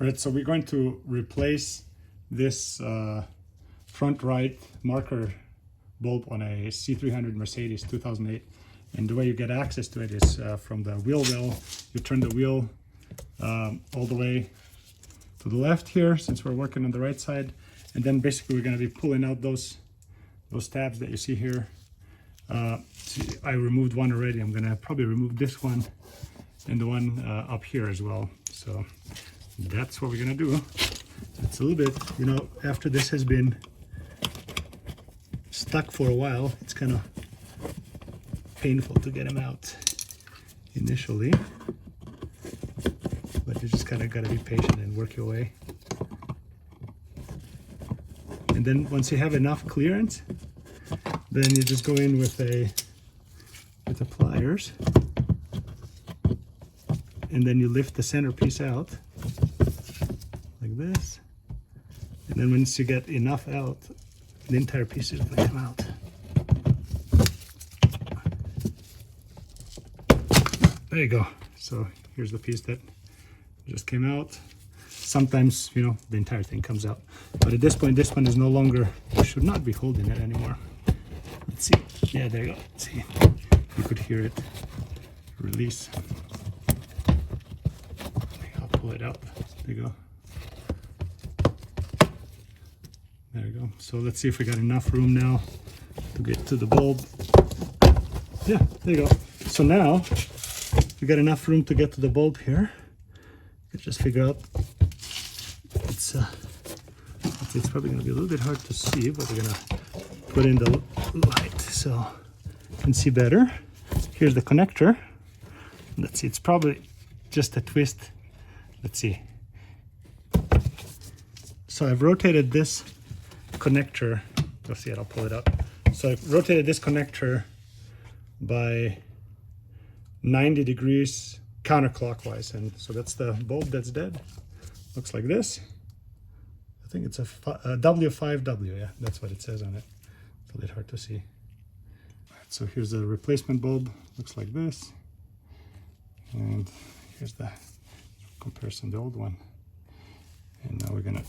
All right, so we're going to replace this front right marker bulb on a C300 Mercedes 2008. And the way you get access to it is from the wheel well. You turn the wheel all the way to the left here, since we're working on the right side. And then basically we're going to be pulling out those tabs that you see here. See, I removed one already. I'm going to probably remove this one and the one up here as well. So that's what we're going to do. It's a little bit, you know, after this has been stuck for a while, it's kind of painful to get them out initially, but you just kind of got to be patient and work your way. And then once you have enough clearance, then you just go in with the pliers, and then you lift the centerpiece out like this, and then once you get enough out, the entire piece is going to come out. There you go. So here's the piece that just came out. Sometimes, you know, the entire thing comes out, but at this point this one is no longer, you should not be holding it anymore. Let's see. Yeah, there you go. See, you could hear it release. I'll pull it out. There you go. There you go. So let's see if we got enough room now to get to the bulb. Yeah, there you go. So now we got enough room to get to the bulb here. You can just figure out it's probably going to be a little bit hard to see, but we're going to put in the light so you can see better. Here's the connector. Let's see, it's probably just a twist. Let's see. So I've rotated this connector. Let's see it, I'll pull it up. So I've rotated this connector by 90 degrees counterclockwise, and so that's the bulb that's dead. Looks like this. I think it's a W5W, yeah, that's what it says on it. It's a little hard to see. Right, so here's the replacement bulb, looks like this. And here's the comparison, the old one. And now we're gonna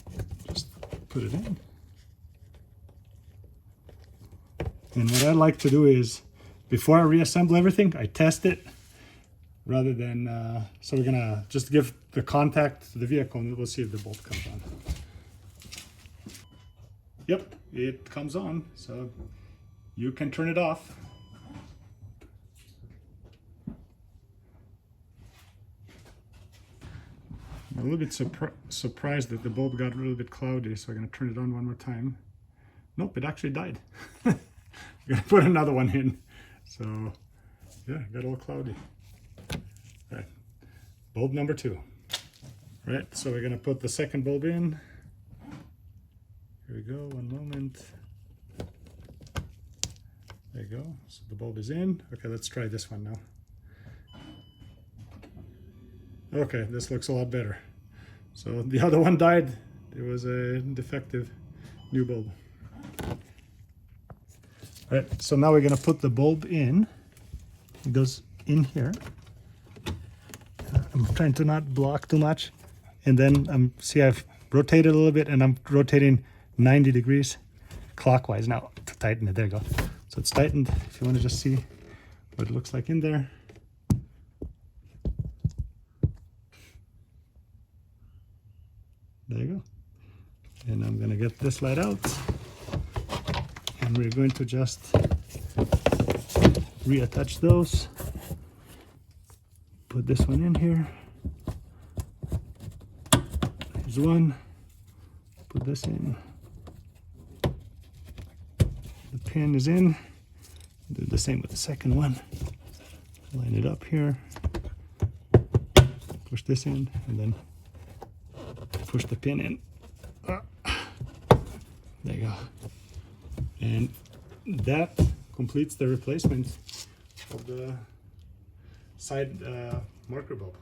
just put it in. And what I like to do is, before I reassemble everything, I test it rather than, so we're gonna just give the contact to the vehicle and we'll see if the bolt comes on. Yep, it comes on, so you can turn it off. I'm a little bit surprised that the bulb got a little bit cloudy, so I'm gonna turn it on one more time. Nope, it actually died. I'm gonna put another one in. So yeah, it got all cloudy. All right, bulb number 2. All right, so we're gonna put the second bulb in. Here we go, one moment. There you go, so the bulb is in. Okay, let's try this one now. Okay, this looks a lot better. So the other one died. It was a defective new bulb. All right, so now we're gonna put the bulb in. It goes in here. I'm trying to not block too much. And then see, I've rotated a little bit and I'm rotating 90 degrees clockwise now to tighten it. There you go. So it's tightened. If you want to just see what it looks like in there. There you go. And I'm going to get this light out. And we're going to just reattach those. Put this one in here. Here's one. Put this in. The pin is in. Do the same with the second one. Line it up here. Push this in and then push the pin in. There you go. And that completes the replacement of the side marker bulb.